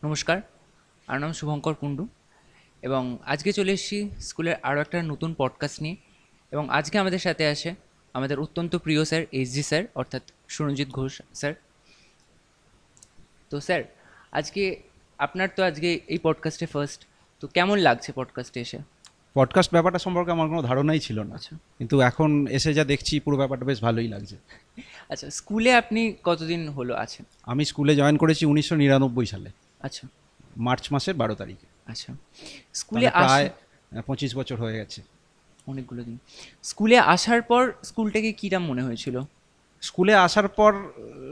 নমস্কার, আমার নাম শুভঙ্কর কুণ্ডু এবং আজকে চলে এসেছি স্কুলের আরও একটা নতুন পডকাস্ট নিয়ে। এবং আজকে আমাদের সাথে আসে আমাদের অত্যন্ত প্রিয় স্যার এসজি স্যার, অর্থাৎ সুরঞ্জিত ঘোষ স্যার। তো স্যার, আজকে আপনার তো আজকে এই পডকাস্টে ফার্স্ট, তো কেমন লাগছে পডকাস্টে এসে? পডকাস্ট ব্যাপারটা সম্পর্কে আমার কোনো ধারণাই ছিল না, আচ্ছা কিন্তু এখন এসে যা দেখছি পুরো ব্যাপারটা বেশ ভালোই লাগছে। আচ্ছা, স্কুলে আপনি কতদিন হলো আছেন? আমি স্কুলে জয়েন করেছি 1999 সালে, আচ্ছা মার্চ মাসের 12 তারিখে। আচ্ছা, স্কুলে তাহলে আসা প্রায় 25 বছর হয়ে গেছে। অনেকগুলো দিন। স্কুলে আসার পর স্কুলটাকে কীরকম মনে হয়েছিল? স্কুলে আসার পর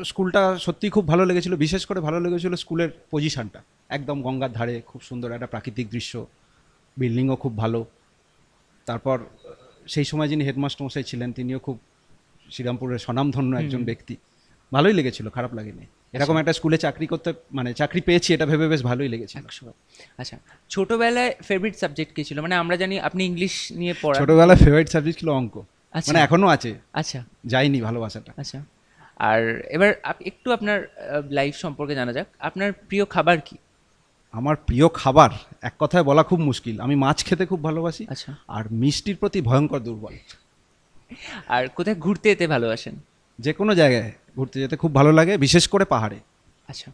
স্কুলটা সত্যিই খুব ভালো লেগেছিল। বিশেষ করে ভালো লেগেছিল স্কুলের পজিশনটা, একদম গঙ্গার ধারে, খুব সুন্দর একটা প্রাকৃতিক দৃশ্য, বিল্ডিংও খুব ভালো। তারপর সেই সময় যিনি হেডমাস্টার মশাই ছিলেন তিনিও খুব শ্রীরামপুরের স্বনামধন্য একজন হুম। ব্যক্তি। ভালোই লেগেছিল, খারাপ লাগেনি। এরকম আচ্ছা, একটা স্কুলে চাকরি করতে, মানে চাকরি পেয়েছি এটা ভেবে বেশ ভালোই লেগেছিল। 100 বার। আচ্ছা, ছোটবেলায় ফেভারিট সাবজেক্ট কি ছিল? মানে আমরা জানি আপনি ইংলিশ নিয়ে পড়ান। ছোটবেলায় ফেভারিট সাবজেক্ট ছিল অঙ্ক, আচ্ছা মানে এখনো আছে, আচ্ছা যায়নি ভালোবাসাটা। আচ্ছা। আর এবার একটু আপনার লাইফ সম্পর্কে জানা যাক। আপনার প্রিয় খাবার কি? আমার প্রিয় খাবার এক কথায় বলা খুব মুশকিল। আমি মাছ খেতে খুব ভালোবাসি, আচ্ছা। আর মিষ্টির প্রতি ভয়ঙ্কর দুর্বল। আর কোথায় ঘুরতে যেতে ভালোবাসেন? যে কোনো জায়গায় ঘুরতে যেতে খুব ভালো লাগে, বিশেষ করে পাহাড়ে। আচ্ছা,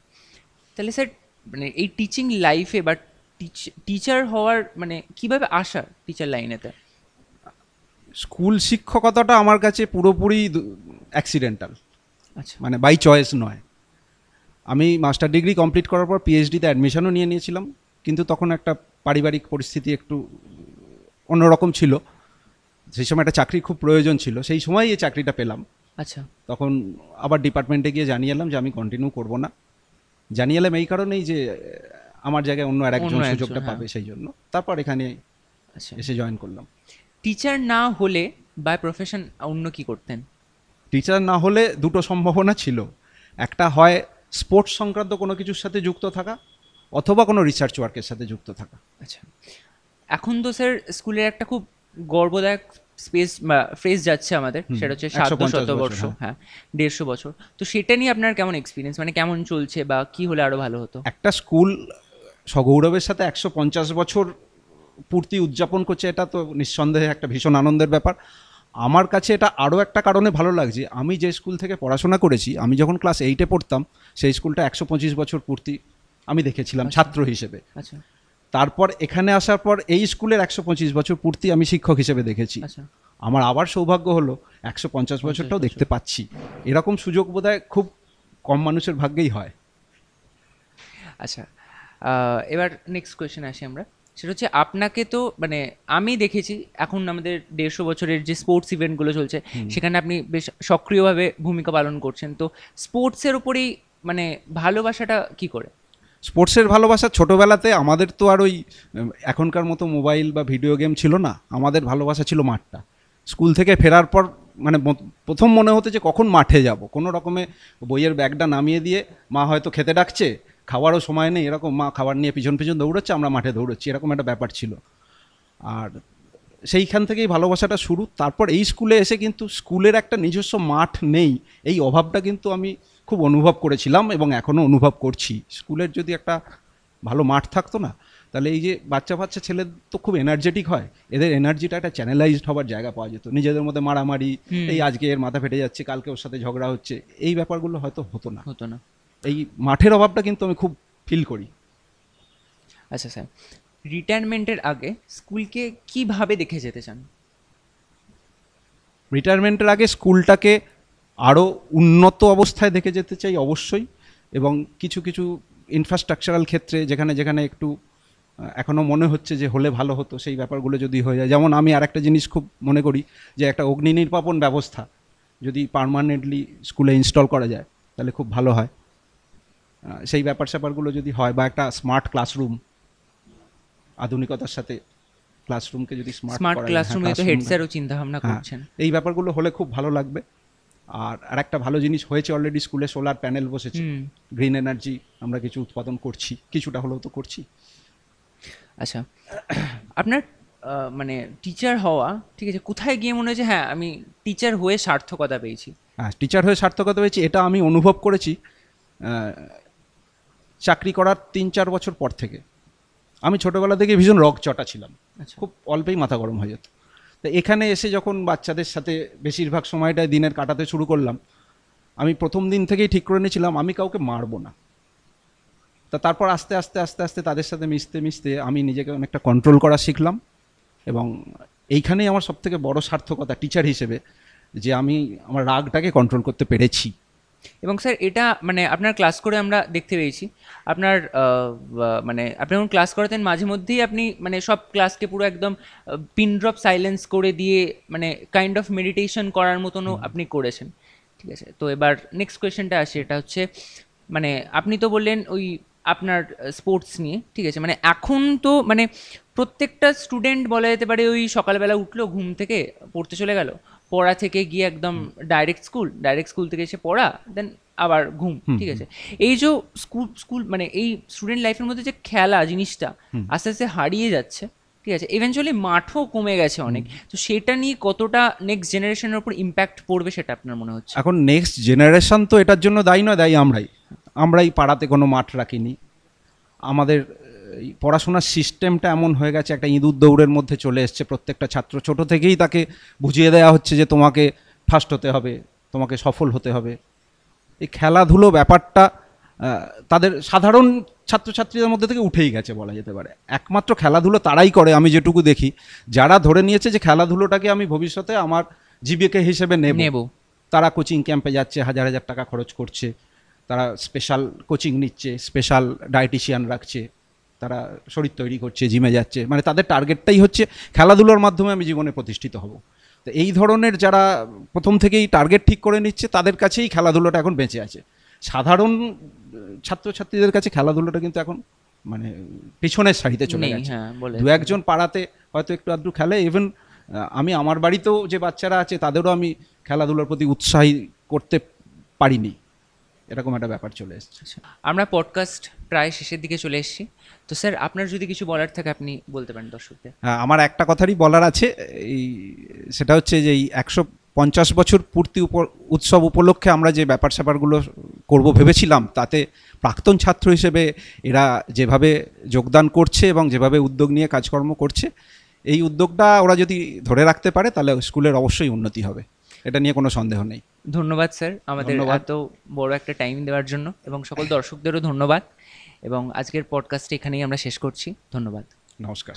তাহলে স্যার, মানে এই টিচিং লাইফে বা টিচার হওয়ার মানে কিভাবে আসা টিচার লাইনেতে? স্কুল শিক্ষকতাটা আমার কাছে পুরোপুরি অ্যাক্সিডেন্টাল, আচ্ছা মানে বাই চয়েস নয়। আমি মাস্টার ডিগ্রি কমপ্লিট করার পর পিএইচডিতে অ্যাডমিশনও নিয়ে নিয়েছিলাম, কিন্তু তখন একটা পারিবারিক পরিস্থিতি একটু অন্যরকম ছিল। সেই সময় একটা চাকরি খুব প্রয়োজন ছিল, সেই সময় এই চাকরিটা পেলাম। আচ্ছা তখন আবার ডিপার্টমেন্টে গিয়ে জানিয়ে এলাম যে আমি কন্টিনিউ করব না। জানিয়ে এলাম এই কারণেই যে আমার জায়গায় অন্য আর অন্য একজন একজন, সুযোগটা হ্যাঁ। পাবে, সেই জন্য তারপর এখানে আচ্ছা, এসে জয়েন করলাম। টিচার না হলে বাই প্রফেশন অন্য কি করতেন? টিচার না হলে দুটো সম্ভাবনা ছিল। একটা হয় স্পোর্টস সংক্রান্ত কোনো কিছুর সাথে যুক্ত থাকা, অথবা কোনো রিসার্চ ওয়ার্কের সাথে যুক্ত থাকা। আচ্ছা, এখন তো স্যার স্কুলের একটা খুব গর্বদায়ক স্পেস বা ফ্রেজ যাচ্ছে আমাদের, সেটা হচ্ছে সার্ধ 150 বছর, শতবর্ষ। হ্যাঁ। হ্যাঁ, 150 বছর। তো সেটা নিয়ে আপনার কেমন এক্সপিরিয়েন্স, মানে কেমন চলছে বা কি হলে আরো ভালো হতো? একটা স্কুল সগৌরবের সাথে 150 বছর পূর্তি উদযাপন করছে, এটা তো নিঃসন্দেহে একটা ভীষণ আনন্দের ব্যাপার। আমার কাছে এটা আরও একটা কারণে ভালো লাগছে। আমি যে স্কুল থেকে পড়াশোনা করেছি, আমি যখন ক্লাস 8-এ পড়তাম, সেই স্কুলটা 125 বছর পূর্তি আমি দেখেছিলাম আচ্ছা ছাত্র হিসেবে। আচ্ছা তারপর এখানে আসার পর এই স্কুলের 125 বছর পূর্তি আমি শিক্ষক হিসেবে দেখেছি। আচ্ছা। আমার আবার সৌভাগ্য হলো 150 বছরটাও 50 বছর। দেখতে পাচ্ছি। এরকম সুযোগ বোধহয় খুব কম মানুষের ভাগ্যেই হয়। আচ্ছা, এবার নেক্সট কোয়েশ্চেন আসি আমরা। সেটা হচ্ছে আপনাকে তো মানে আমি দেখেছি এখন আমাদের 150 বছরের যে স্পোর্টস ইভেন্টগুলো চলছে, সেখানে আপনি বেশ সক্রিয়ভাবে ভূমিকা পালন করছেন। তো স্পোর্টসের উপরেই মানে ভালোবাসাটা কি করে? স্পোর্টসের ভালোবাসা ছোটোবেলাতে আমাদের তো আর ওই এখনকার মতো মোবাইল বা ভিডিও গেম ছিল না। আমাদের ভালোবাসা ছিল মাঠটা। স্কুল থেকে ফেরার পর মানে প্রথম মনে হতো যে কখন মাঠে যাব। কোনো রকমে বইয়ের ব্যাগটা নামিয়ে দিয়ে মা হয়তো খেতে ডাকছে, খাওয়ারও সময় নেই, এরকম মা খাবার নিয়ে পিছন পিছন দৌড়চ্ছে, আমরা মাঠে দৌড়চ্ছি, এরকম একটা ব্যাপার ছিল। আর সেইখান থেকেই ভালোবাসাটা শুরু। তারপর এই স্কুলে এসে কিন্তু স্কুলের একটা নিজস্ব মাঠ নেই, এই অভাবটা কিন্তু আমি খুব অনুভব করেছিলাম এবং এখনও অনুভব করছি। স্কুলের যদি একটা ভালো মাঠ থাকতো না, তাহলে এই যে বাচ্চা বাচ্চা ছেলে তো খুব এনার্জেটিক হয়, এদের এনার্জিটা একটা চ্যানেলাইজড হওয়ার জায়গা পাওয়া যেত। নিজেদের মধ্যে মারামারি, হুম। এই আজকে এর মাথা ফেটে যাচ্ছে, কালকে ওর সাথে ঝগড়া হচ্ছে, এই ব্যাপারগুলো হয়তো হতো না। হতো না। এই মাঠের অভাবটা কিন্তু আমি খুব ফিল করি। আচ্ছা স্যার, রিটায়ারমেন্টের আগে স্কুলকে কিভাবে দেখে যেতে চান? রিটায়ারমেন্টের আগে স্কুলটাকে আরও উন্নত অবস্থায় দেখে যেতে চাই অবশ্যই, এবং কিছু কিছু ইনফ্রাস্ট্রাকচারাল ক্ষেত্রে যেখানে যেখানে একটু এখনও মনে হচ্ছে যে হলে ভালো হতো, সেই ব্যাপারগুলো যদি হয়ে যায়। যেমন আমি আরেকটা জিনিস খুব মনে করি, যে একটা অগ্নি নির্বাপন ব্যবস্থা যদি পার্মানেন্টলি স্কুলে ইনস্টল করা যায় তাহলে খুব ভালো হয়। সেই ব্যাপার স্যাপারগুলো যদি হয়, বা একটা স্মার্ট ক্লাসরুম, আধুনিকতার সাথে ক্লাসরুমকে যদি স্মার্ট স্মার্ট করা যায়, হ্যাঁ ক্লাসরুমে তো হেড ক্লাসরুম, স্যারও চিন্তা ভাবনা হ্যাঁ করছেন। এই ব্যাপারগুলো হলে খুব ভালো লাগবে। আর একটা ভালো জিনিস হয়েছে, অলরেডি স্কুলে সোলার প্যানেল বসেছে, হুম। গ্রিন এনার্জি আমরা কিছু উৎপাদন করছি, কিছুটা হলেও তো করছি। আচ্ছা, আপনার মানে টিচার হওয়া, ঠিক আছে, কোথায় গিয়ে মনে হয়েছে হ্যাঁ আমি টিচার হয়ে সার্থকতা পেয়েছি? হ্যাঁ, টিচার হয়ে সার্থকতা পেয়েছি এটা আমি অনুভব করেছি চাকরি করার 3-4 বছর পর থেকে। আমি ছোটোবেলা থেকে ভীষণ রগচটা ছিলাম, আচ্ছা। খুব অল্পেই মাথা গরম হয়ে যেত। তো এখানে এসে যখন বাচ্চাদের সাথে বেশিরভাগ সময়টাই দিনের কাটাতে শুরু করলাম, আমি প্রথম দিন থেকেই ঠিক করে নিয়েছিলাম আমি কাউকে মারবো না। তা তারপর আস্তে আস্তে আস্তে আস্তে তাদের সাথে মিশতে মিশতে আমি নিজেকে অনেকটা কন্ট্রোল করা শিখলাম। এবং এইখানেই আমার সবথেকে বড় সার্থকতা টিচার হিসেবে, যে আমি আমার রাগটাকে কন্ট্রোল করতে পেরেছি। এবং স্যার এটা মানে আপনার ক্লাস করে আমরা দেখতে পেয়েছি আপনার মানে আপনি যখন ক্লাস করাতেন মাঝে মধ্যেই আপনি মানে সব ক্লাসকে পুরো একদম পিন ড্রপ সাইলেন্স করে দিয়ে মানে কাইন্ড অফ মেডিটেশন করার মতনও আপনি করেছেন। ঠিক আছে, তো এবার নেক্সট কোয়েশ্চেনটা আসে, এটা হচ্ছে মানে আপনি তো বললেন ওই আপনার স্পোর্টস নিয়ে, ঠিক আছে, মানে এখন তো মানে প্রত্যেকটা স্টুডেন্ট বলা যেতে পারে ওই সকালবেলা উঠলো ঘুম থেকে পড়তে চলে গেল, পড়া থেকে গিয়ে একদম ডাইরেক্ট স্কুল থেকে এসে পড়া, দেন আবার ঘুম, ঠিক আছে। এই যে স্কুল মানে এই স্টুডেন্ট লাইফের মধ্যে যে খেলা জিনিসটা আস্তে আস্তে হারিয়ে যাচ্ছে, ঠিক আছে, ইভেনচুয়ালি মাঠও কমে গেছে অনেক, তো সেটা নিয়ে কতটা নেক্সট জেনারেশনের উপর ইম্প্যাক্ট পড়বে সেটা আপনার মনে হচ্ছে? এখন নেক্সট জেনারেশন তো এটার জন্য দায়ী নয়, দায়ী আমরাই পাড়াতে কোনো মাঠ রাখিনি। আমাদের এই পড়াশোনার সিস্টেমটা এমন হয়ে গেছে, একটা ইঁদুর দৌড়ের মধ্যে চলে এসছে। প্রত্যেকটা ছাত্র ছোট থেকেই তাকে বুঝিয়ে দেওয়া হচ্ছে যে তোমাকে ফার্স্ট হতে হবে, তোমাকে সফল হতে হবে। এই খেলাধুলো ব্যাপারটা তাদের সাধারণ ছাত্রছাত্রীদের মধ্যে থেকে উঠেই গেছে বলা যেতে পারে। একমাত্র খেলাধুলো তারাই করে আমি যেটুকু দেখি, যারা ধরে নিয়েছে যে খেলাধুলোটাকে আমি ভবিষ্যতে আমার জীবিকা হিসেবে নেব। তারা কোচিং ক্যাম্পে যাচ্ছে, হাজার হাজার টাকা খরচ করছে, তারা স্পেশাল কোচিং নিচ্ছে, স্পেশাল ডায়েটিশিয়ান রাখছে, তারা শরীর তৈরি করছে, জিমে যাচ্ছে, মানে তাদের টার্গেটটাই হচ্ছে খেলাধুলোর মাধ্যমে আমি জীবনে প্রতিষ্ঠিত হব। তো এই ধরনের যারা প্রথম থেকেই টার্গেট ঠিক করে নিচ্ছে তাদের কাছেই খেলাধুলোটা এখন বেঁচে আছে। সাধারণ ছাত্রছাত্রীদের কাছে খেলাধুলোটা কিন্তু এখন মানে পিছনের সারিতে চলে গেছে। দু একজন পাড়াতে হয়তো একটু আধটু খেলে। ইভেন আমি আমার বাড়িতেও যে বাচ্চারা আছে তাদেরও আমি খেলাধুলার প্রতি উৎসাহী করতে পারিনি, এরকম একটা ব্যাপার চলে এসেছে। আমরা পডকাস্ট প্রায় শেষের দিকে চলে এসেছি, তো স্যার আপনার যদি কিছু বলার থাকে আপনি বলতে পারেন দর্শকদের। হ্যাঁ, আমার একটা কথারই বলার আছে, সেটা হচ্ছে যে এই 150 বছর পূর্তি উৎসব উপলক্ষে আমরা যে ব্যাপার স্যাপারগুলো করব ভেবেছিলাম, তাতে প্রাক্তন ছাত্র হিসেবে এরা যেভাবে যোগদান করছে এবং যেভাবে উদ্যোগ নিয়ে কাজকর্ম করছে, এই উদ্যোগটা ওরা যদি ধরে রাখতে পারে তাহলে স্কুলের অবশ্যই উন্নতি হবে, এটা নিয়ে কোনো সন্দেহ নেই। ধন্যবাদ স্যার আমাদের এত বড় একটা টাইম দেওয়ার জন্য, এবং সকল দর্শকদেরও ধন্যবাদ। এবং আজকের পডকাস্টটি এখানেই আমরা শেষ করছি। ধন্যবাদ, নমস্কার।